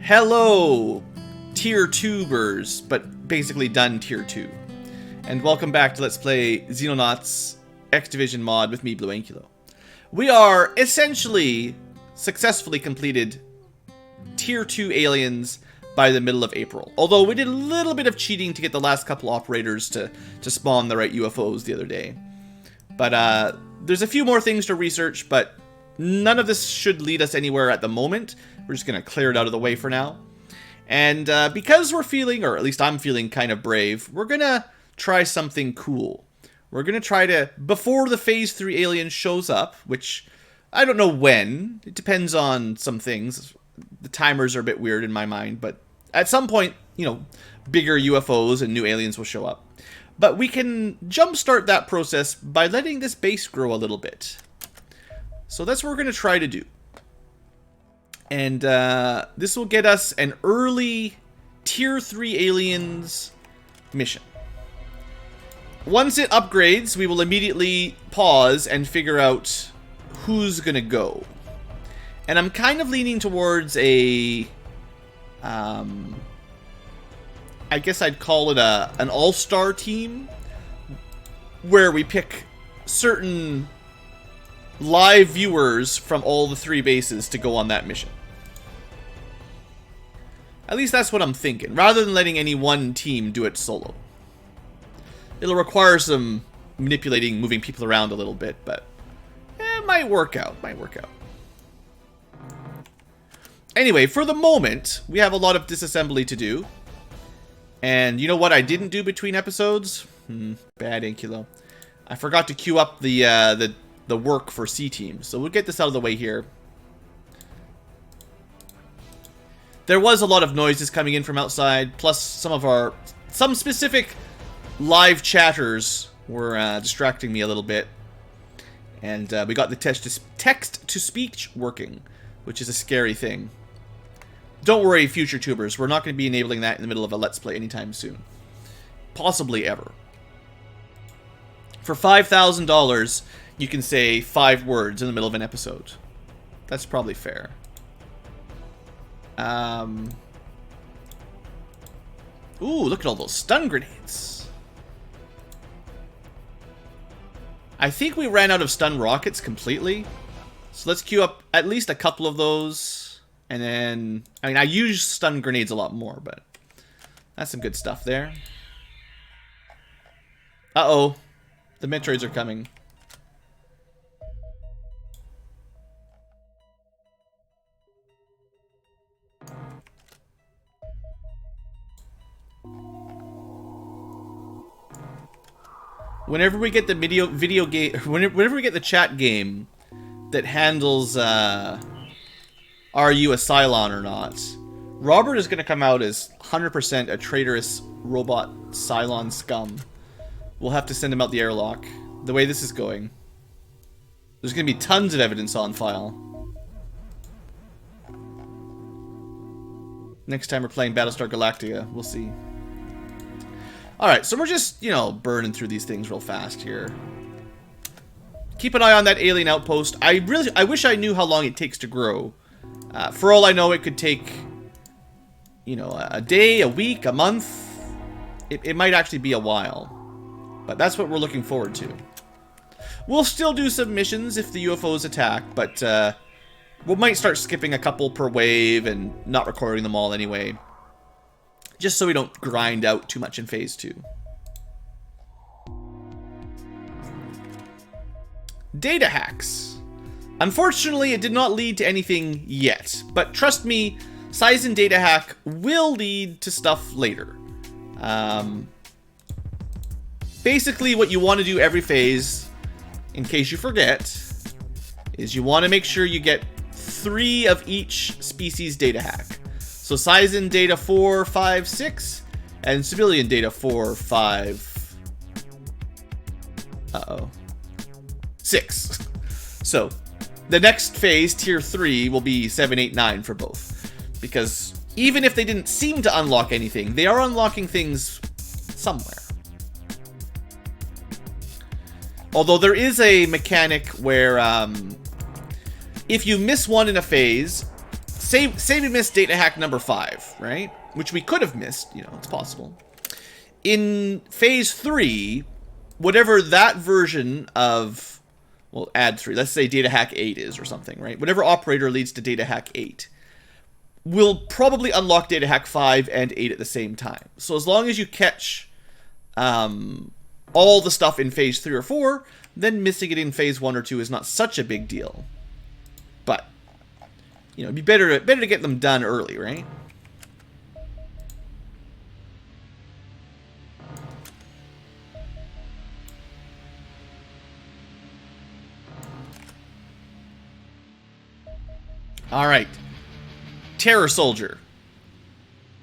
Hello, Tier Tubers, but basically done Tier 2. And welcome back to Let's Play Xenonauts X Division mod with me, BlueAnkylo. We are essentially successfully completed Tier 2 aliens by the middle of April. Although we did a little bit of cheating to get the last couple operators to spawn the right UFOs the other day. But there's a few more things to research, but none of this should lead us anywhere at the moment. We're just going to clear it out of the way for now. And because we're feeling, or at least I'm feeling kind of brave, we're going to try something cool. We're going to try to, before the Phase 3 alien shows up, which I don't know when. It depends on some things. The timers are a bit weird in my mind, but at some point, you know, bigger UFOs and new aliens will show up. But we can jumpstart that process by letting this base grow a little bit. So that's what we're going to try to do. And this will get us an early Tier 3 aliens mission. Once it upgrades, we will immediately pause and figure out who's going to go. And I'm kind of leaning towards a... I guess I'd call it an all-star team, where we pick certain live viewers from all the 3 bases to go on that mission. At least that's what I'm thinking, rather than letting any one team do it solo. It'll require some manipulating, moving people around a little bit, but it might work out, Anyway, for the moment, we have a lot of disassembly to do. And you know what I didn't do between episodes? Bad Ankylo. I forgot to queue up the work for C Team, so we'll get this out of the way here. There was a lot of noises coming in from outside, plus some specific live chatters were distracting me a little bit. And we got the text-to-speech working, which is a scary thing. Don't worry, future tubers, we're not going to be enabling that in the middle of a Let's Play anytime soon. Possibly ever. For $5,000, you can say 5 words in the middle of an episode. That's probably fair. Ooh, look at all those stun grenades. I think we ran out of stun rockets completely. So let's queue up at least a couple of those. And then, I mean, I use stun grenades a lot more, but that's some good stuff there. Uh-oh. The Metroids are coming. Whenever we get the video game, whenever we get the chat game that handles, are you a Cylon or not? Robert is going to come out as 100% a traitorous robot Cylon scum. We'll have to send him out the airlock. The way this is going, there's going to be tons of evidence on file. Next time we're playing Battlestar Galactica, we'll see. Alright, so we're just, you know, burning through these things real fast here. Keep an eye on that alien outpost. I wish I knew how long it takes to grow. For all I know, it could take, you know, a day, a week, a month. It might actually be a while. But that's what we're looking forward to. We'll still do some missions if the UFOs attack, but we might start skipping a couple per wave and not recording them all anyway. Just so we don't grind out too much in Phase 2. Data hacks. Unfortunately, it did not lead to anything yet, but trust me, size and data hack will lead to stuff later. Basically, what you want to do every phase, in case you forget, is you want to make sure you get 3 of each species data hack. So size and data 4, 5, 6, and civilian data 4, 5... Uh-oh. 6. So, the next phase, Tier 3, will be 7, 8, 9 for both. Because even if they didn't seem to unlock anything, they are unlocking things somewhere. Although there is a mechanic where if you miss one in a phase, say we missed data hack number 5, right? Which we could have missed, you know, it's possible. In phase 3, whatever that version of, well, add 3, let's say data hack 8 is or something, right? Whatever operator leads to data hack 8 will probably unlock data hack 5 and 8 at the same time. So as long as you catch all the stuff in phase 3 or 4, then missing it in phase 1 or 2 is not such a big deal. But, you know, it'd be better to get them done early, right? Alright. Terror Soldier.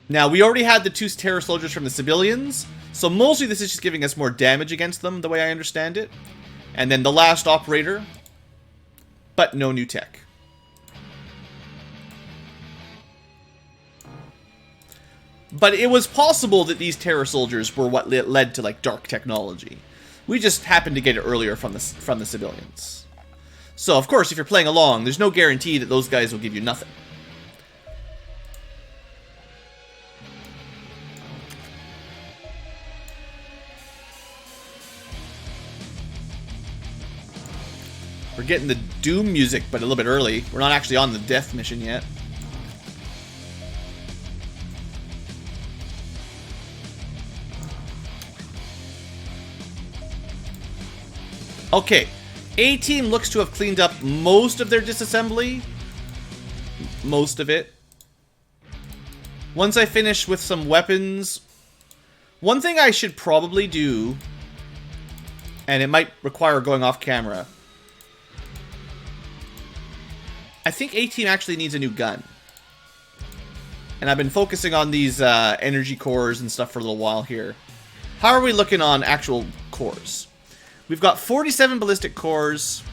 Now, we already had the 2 Terror Soldiers from the civilians, so mostly this is just giving us more damage against them, the way I understand it. And then the last operator, but no new tech. But it was possible that these Terror Soldiers were what led to, like, dark technology. We just happened to get it earlier from the civilians. So, of course, if you're playing along, there's no guarantee that those guys will give you nothing. We're getting the Doom music, but a little bit early. We're not actually on the death mission yet. Okay. A-Team looks to have cleaned up most of their disassembly. Most of it. Once I finish with some weapons... One thing I should probably do, and it might require going off camera. I think A-Team actually needs a new gun. And I've been focusing on these energy cores and stuff for a little while here. How are we looking on actual cores? We've got 47 ballistic cores.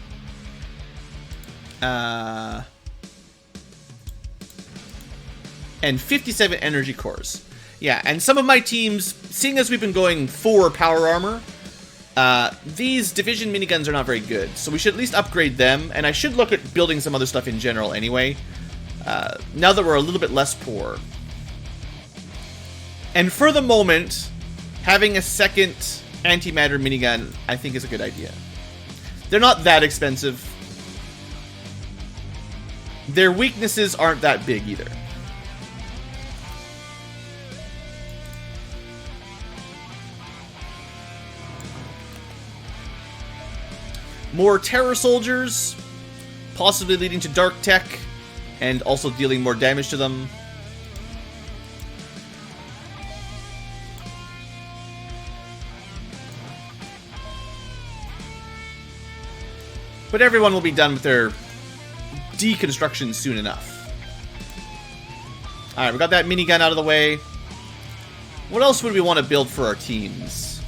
And 57 energy cores. Yeah, and some of my teams, seeing as we've been going 4 power armor, these division miniguns are not very good. So we should at least upgrade them, and I should look at building some other stuff in general anyway. Now that we're a little bit less poor. And for the moment, having a second antimatter minigun, I think, is a good idea. They're not that expensive. Their weaknesses aren't that big either. More Terror Soldiers, possibly leading to Dark Tech, and also dealing more damage to them. But everyone will be done with their deconstruction soon enough. Alright, we got that minigun out of the way. What else would we want to build for our teams?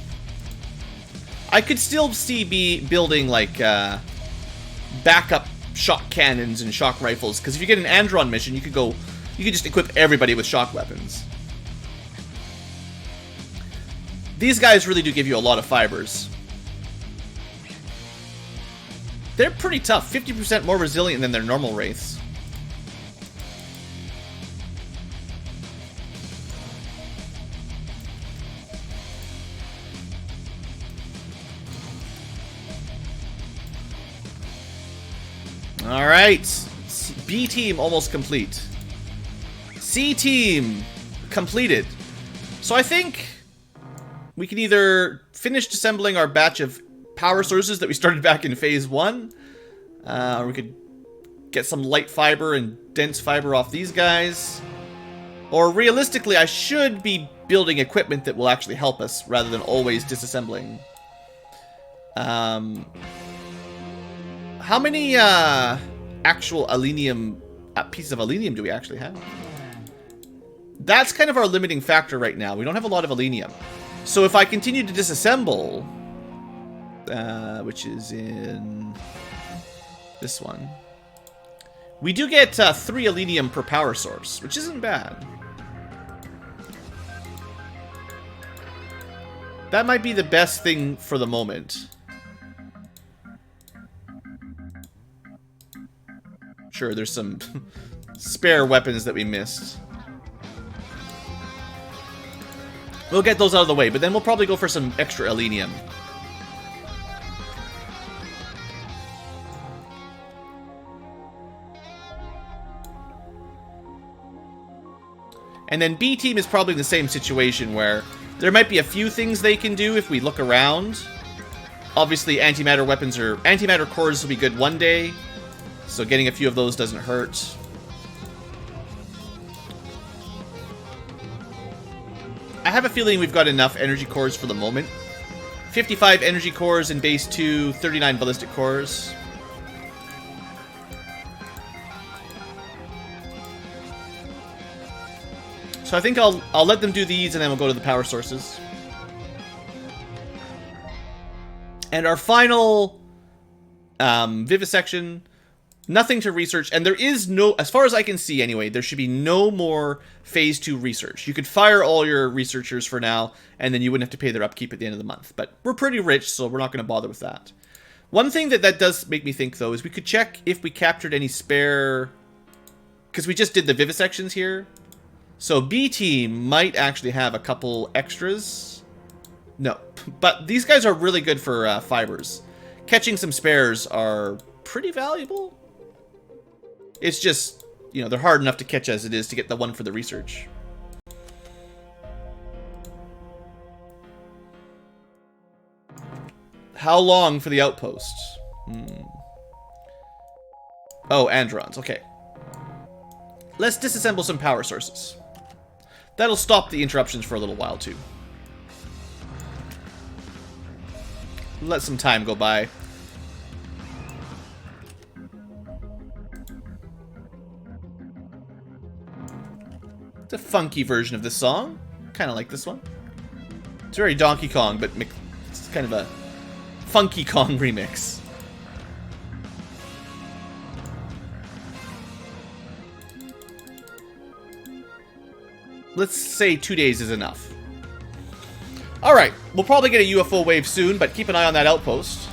I could still see building, like, backup shock cannons and shock rifles, because if you get an Andron mission, you could just equip everybody with shock weapons. These guys really do give you a lot of fibers. They're pretty tough, 50% more resilient than their normal wraiths. Alright, B team almost complete. C team completed. So I think we can either finish assembling our batch of power sources that we started back in phase 1. Or we could get some light fiber and dense fiber off these guys. Or realistically, I should be building equipment that will actually help us rather than always disassembling. How many actual alenium pieces of alenium do we actually have? That's kind of our limiting factor right now. We don't have a lot of alenium. So if I continue to disassemble, which is in this one, we do get 3 alenium per power source, which isn't bad. That might be the best thing for the moment. Sure, there's some spare weapons that we missed. We'll get those out of the way, but then we'll probably go for some extra Elenium. And then B team is probably in the same situation where there might be a few things they can do if we look around. Obviously, antimatter weapons or antimatter cores will be good one day, so getting a few of those doesn't hurt. I have a feeling we've got enough energy cores for the moment. 55 energy cores in base 2, 39 ballistic cores. So I think I'll let them do these and then we'll go to the power sources. And our final vivisection, nothing to research, and there is no, as far as I can see anyway, there should be no more phase 2 research. You could fire all your researchers for now, and then you wouldn't have to pay their upkeep at the end of the month. But we're pretty rich, so we're not going to bother with that. One thing that does make me think, though, is we could check if we captured any spare, because we just did the vivisections here. So B team might actually have a couple extras. No, but these guys are really good for fibers. Catching some spares are pretty valuable. It's just, you know, they're hard enough to catch as it is to get the one for the research. How long for the outpost? Oh, Androns, okay. Let's disassemble some power sources. That'll stop the interruptions for a little while, too. Let some time go by. It's a funky version of this song. Kind of like this one. It's very Donkey Kong, but it's kind of a Funky Kong remix. Let's say 2 days is enough. Alright, we'll probably get a UFO wave soon, but keep an eye on that outpost.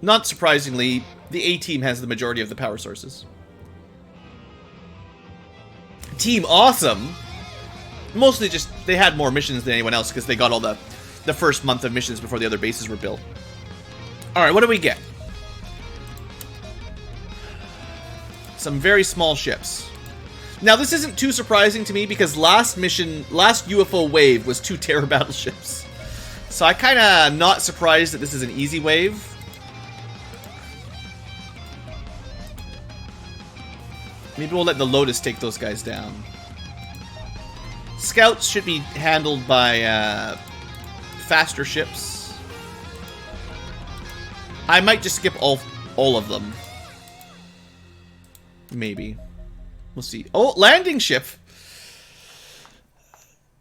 Not surprisingly, the A-team has the majority of the power sources. Team Awesome! Mostly just, they had more missions than anyone else because they got all the first month of missions before the other bases were built. Alright, what do we get? Some very small ships. Now, this isn't too surprising to me because last UFO wave was 2 terror battleships. So I kinda not surprised that this is an easy wave. Maybe we'll let the Lotus take those guys down. Scouts should be handled by faster ships. I might just skip all of them. Maybe. We'll see. Oh, landing ship!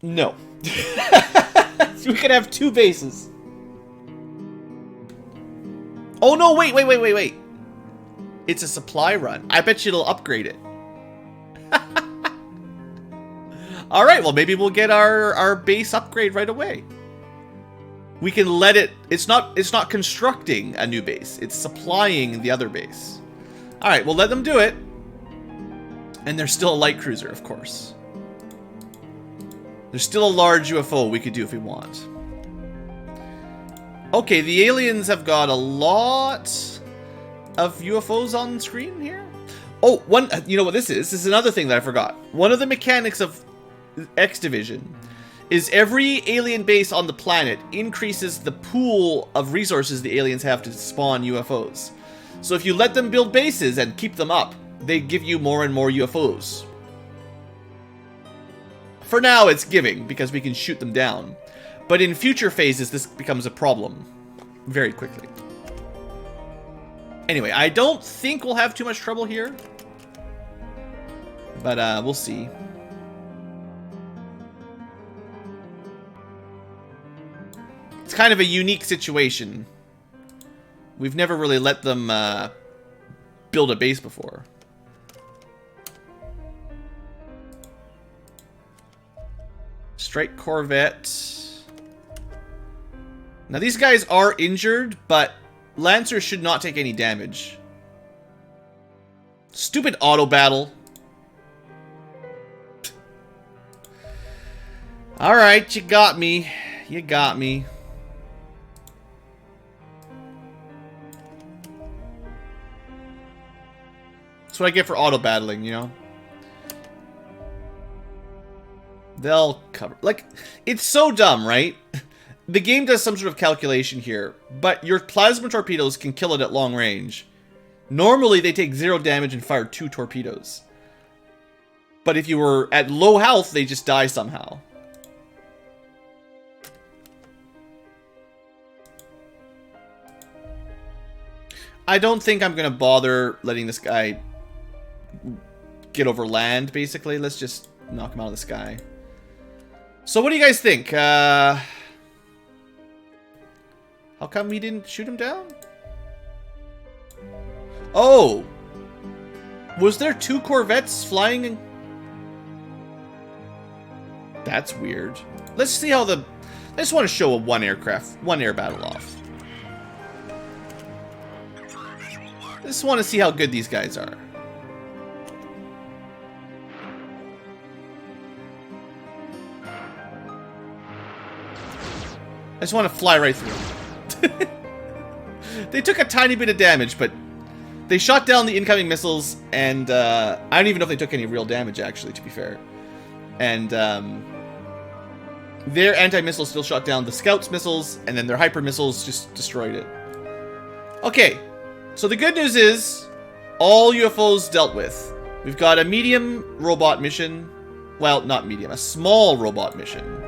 No. So we could have 2 bases. Oh no, wait. It's a supply run. I bet you it'll upgrade it. Alright, well maybe we'll get our base upgrade right away. We can let it... It's not constructing a new base. It's supplying the other base. Alright, we'll let them do it. And there's still a light cruiser, of course. There's still a large UFO we could do if we want. Okay, the aliens have got a lot of UFOs on screen here. Oh, you know what this is? This is another thing that I forgot. One of the mechanics of X Division is every alien base on the planet increases the pool of resources the aliens have to spawn UFOs. So if you let them build bases and keep them up, they give you more and more UFOs. For now, it's giving, because we can shoot them down. But in future phases, this becomes a problem very quickly. Anyway, I don't think we'll have too much trouble here. But we'll see. It's kind of a unique situation. We've never really let them build a base before. Strike Corvette. Now these guys are injured, but Lancers should not take any damage. Stupid auto battle. Alright, you got me. You got me. That's what I get for auto battling, you know? They'll cover. Like, it's so dumb, right? The game does some sort of calculation here, but your plasma torpedoes can kill it at long range. Normally, they take 0 damage and fire 2 torpedoes. But if you were at low health, they just die somehow. I don't think I'm going to bother letting this guy get over land, basically. Let's just knock him out of the sky. So what do you guys think? How come we didn't shoot him down? Oh! Was there 2 corvettes flying? That's weird. Let's see how the... I just want to show a one air battle off. I just want to see how good these guys are. I just want to fly right through them. They took a tiny bit of damage, but they shot down the incoming missiles, and I don't even know if they took any real damage, actually, to be fair. And their anti-missiles still shot down the Scouts' missiles, and then their hyper missiles just destroyed it. Okay, so the good news is all UFOs dealt with. We've got a medium robot mission. Well, not medium, a small robot mission.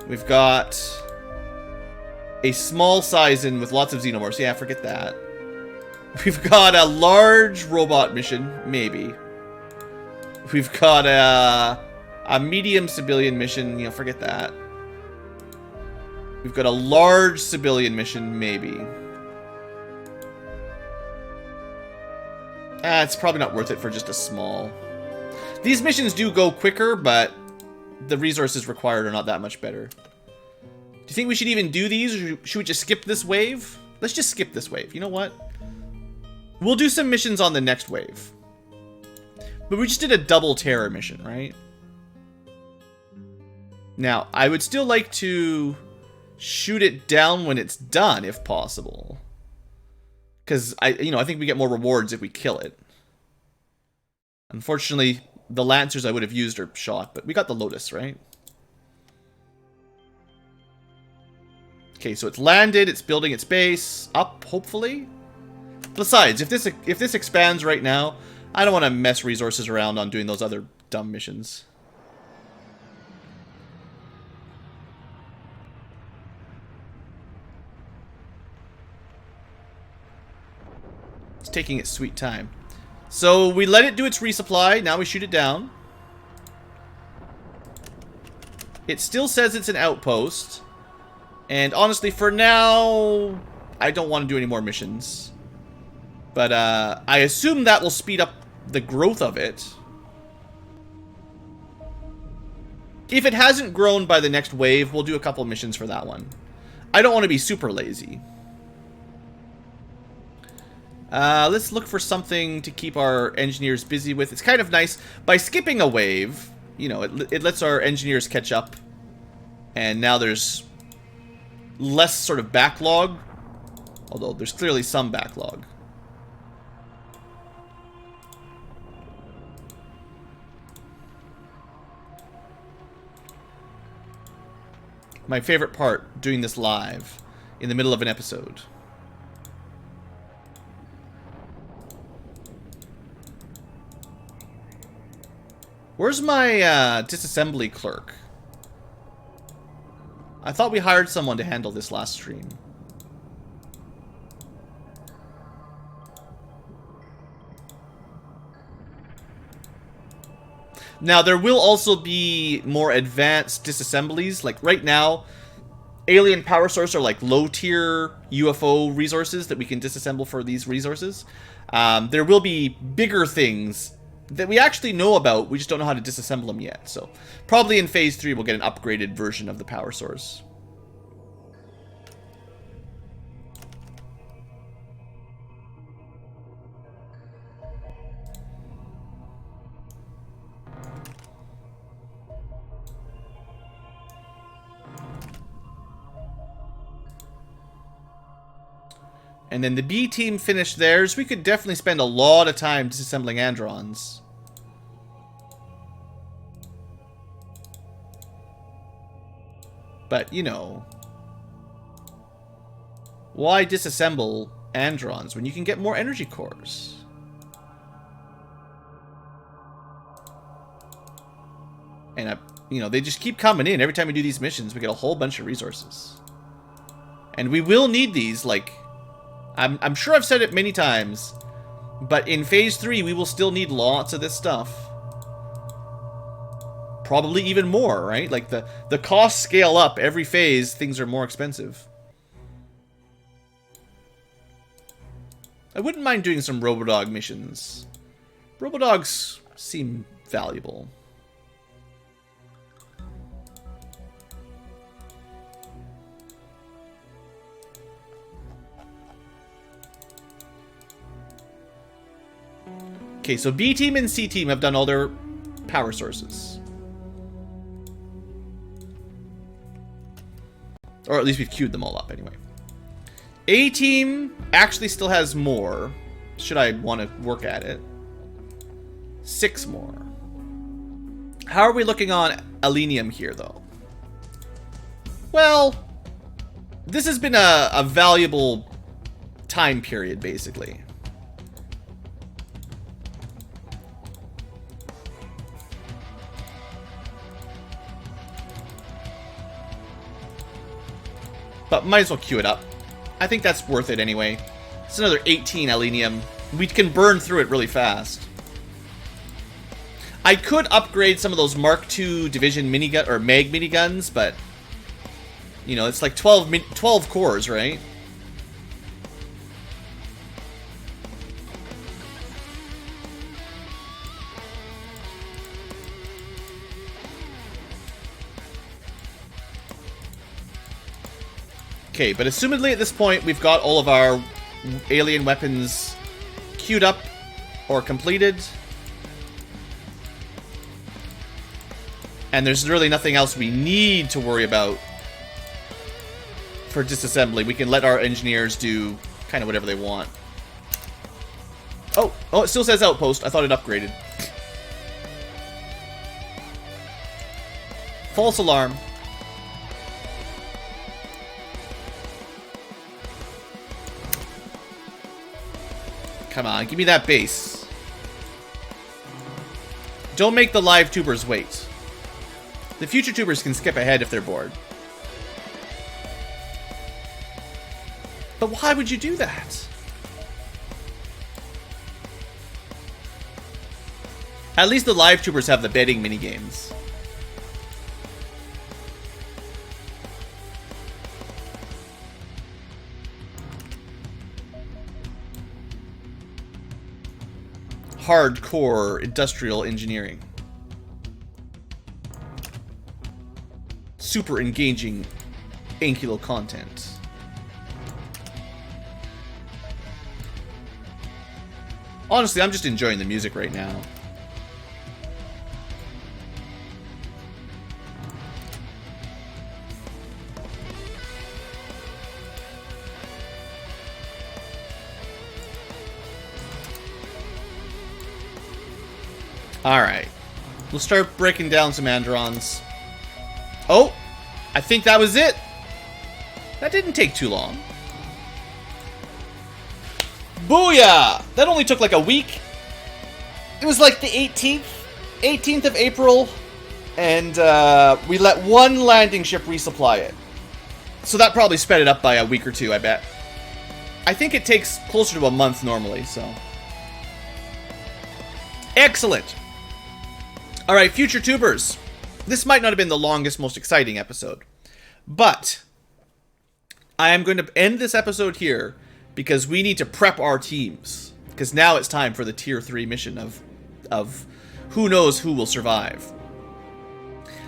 We've got a small size-in with lots of xenomorphs. Yeah, forget that. We've got a large robot mission, maybe. We've got a medium civilian mission. You know, forget that. We've got a large civilian mission, maybe. It's probably not worth it for just a small. These missions do go quicker, but the resources required are not that much better. Do you think we should even do these, or should we just skip this wave? Let's just skip this wave. You know what? We'll do some missions on the next wave. But we just did a double terror mission, right? Now, I would still like to shoot it down when it's done, if possible. Because, I think we get more rewards if we kill it. Unfortunately, the Lancers I would have used are shot, but we got the Lotus, right? Okay, so it's landed, it's building its base up, hopefully. Besides, if this expands right now, I don't want to mess resources around on doing those other dumb missions. It's taking its sweet time. So we let it do its resupply, now we shoot it down. It still says it's an outpost. And honestly, for now, I don't want to do any more missions. But I assume that will speed up the growth of it. If it hasn't grown by the next wave, we'll do a couple missions for that one. I don't want to be super lazy. Let's look for something to keep our engineers busy with. It's kind of nice. By skipping a wave, you know, it lets our engineers catch up. And now there's less sort of backlog. Although there's clearly some backlog. My favorite part, doing this live in the middle of an episode. Where's my disassembly clerk? I thought we hired someone to handle this last stream. Now, there will also be more advanced disassemblies. Like, right now, alien power source are like low-tier UFO resources that we can disassemble for these resources. There will be bigger things that we actually know about. We just don't know how to disassemble them yet. So, probably in Phase 3, we'll get an upgraded version of the power source. And then the B team finished theirs. We could definitely spend a lot of time disassembling androns. But, you know, why disassemble androns when you can get more energy cores? And, you know, they just keep coming in. Every time we do these missions, we get a whole bunch of resources. And we will need these, like, I'm sure I've said it many times, but in Phase 3, we will still need lots of this stuff. Probably even more, right? Like, the costs scale up. Every phase, things are more expensive. I wouldn't mind doing some Robodog missions. Robodogs seem valuable. Okay, so B team and C team have done all their power sources. Or at least we've queued them all up anyway. A team actually still has more. Should I want to work at it? 6 more. How are we looking on Alenium here, though? Well, this has been a valuable time period, basically. But might as well queue it up. I think that's worth it anyway. It's another 18 Alenium. We can burn through it really fast. I could upgrade some of those Mark II Division minigun or Mag miniguns, but you know, it's like 12 cores, right? Okay, but assumedly at this point we've got all of our alien weapons queued up or completed. And there's really nothing else we need to worry about for disassembly. We can let our engineers do kind of whatever they want. Oh, it still says outpost. I thought it upgraded. False alarm. Come on, give me that base. Don't make the live tubers wait. The future tubers can skip ahead if they're bored. But why would you do that? At least the live tubers have the betting minigames. Hardcore industrial engineering. Super engaging Ankylo content. Honestly, I'm just enjoying the music right now. Alright. We'll start breaking down some androns. Oh! I think that was it! That didn't take too long. Booyah! That only took like a week. It was like the 18th of April, and we let one landing ship resupply it. So that probably sped it up by a week or two, I bet. I think it takes closer to a month normally, so. Excellent! Alright, future tubers. This might not have been the longest, most exciting episode, but I am going to end this episode here because we need to prep our teams, because now it's time for the Tier 3 mission of who knows who will survive.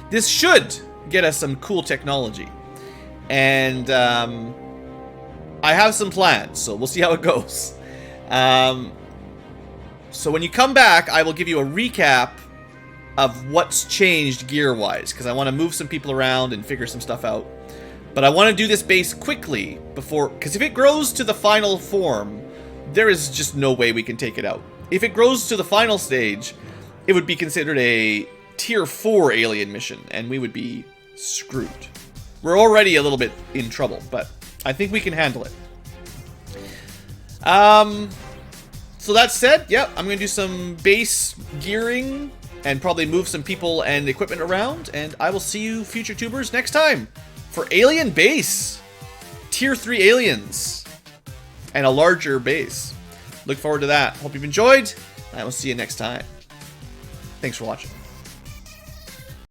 This should get us some cool technology, and I have some plans, so we'll see how it goes. So when you come back, I will give you a recap of what's changed gear-wise, because I want to move some people around and figure some stuff out. But I want to do this base quickly before, because if it grows to the final form, there is just no way we can take it out. If it grows to the final stage, it would be considered a tier 4 alien mission, and we would be screwed. We're already a little bit in trouble, but I think we can handle it. So that said, yeah, I'm going to do some base gearing and probably move some people and equipment around, and I will see you future tubers next time for Alien Base. Tier 3 aliens and a larger base. Look forward to that. Hope you've enjoyed. I will see you next time. Thanks for watching.